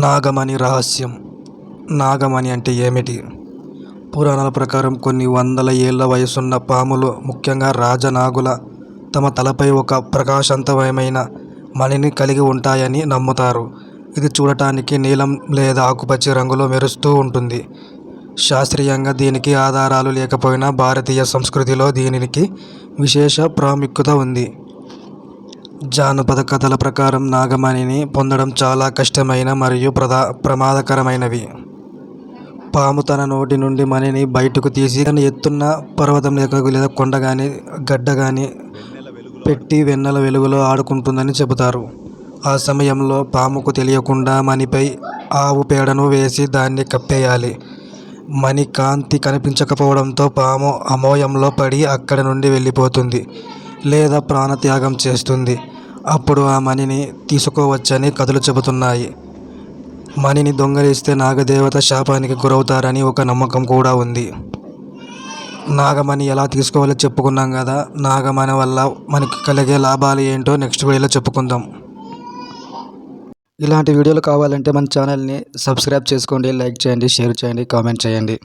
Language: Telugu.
నాగమణి రహస్యం. నాగమణి అంటే ఏమిటి? పురాణాల ప్రకారం కొన్ని వందల ఏళ్ల వయసున్న పాములు, ముఖ్యంగా రాజనాగుల, తమ తలపై ఒక ప్రకాశవంతమైన మణిని కలిగి ఉంటాయని నమ్ముతారు. ఇది చూడటానికి నీలం లేదా ఆకుపచ్చ రంగులో మెరుస్తూ ఉంటుంది. శాస్త్రీయంగా దీనికి ఆధారాలు లేకపోయినా భారతీయ సంస్కృతిలో దీనికి విశేష ప్రాముఖ్యత ఉంది. జానపద కథల ప్రకారం నాగమణిని పొందడం చాలా కష్టమైన మరియు ప్రమాదకరమైనవి. పాము తన నోటి నుండి మణిని బయటకు తీసి తన ఎత్తున్న పర్వతం లేదా కొండ కానీ గడ్డ కానీ పెట్టి వెన్నెల వెలుగులో ఆడుకుంటుందని చెబుతారు. ఆ సమయంలో పాముకు తెలియకుండా మణిపై ఆవు పేడను వేసి దాన్ని కప్పేయాలి. మణి కాంతి కనిపించకపోవడంతో పాము అమోయంలో పడి అక్కడి నుండి వెళ్ళిపోతుంది లేదా ప్రాణత్యాగం చేస్తుంది. అప్పుడు ఆ మణిని తీసుకోవచ్చని కథలు చెబుతున్నాయి. మణిని దొంగిలిస్తే నాగదేవత శాపానికి గురవుతారని ఒక నమ్మకం కూడా ఉంది. నాగమణి ఎలా తీసుకోవాలో చెప్పుకున్నాం కదా. నాగమణి వల్ల మనకి కలిగే లాభాలు ఏంటో నెక్స్ట్ వీడియోలో చెప్పుకుందాం. ఇలాంటి వీడియోలు కావాలంటే మన ఛానల్ని సబ్స్క్రైబ్ చేసుకోండి, లైక్ చేయండి, షేర్ చేయండి, కామెంట్ చేయండి.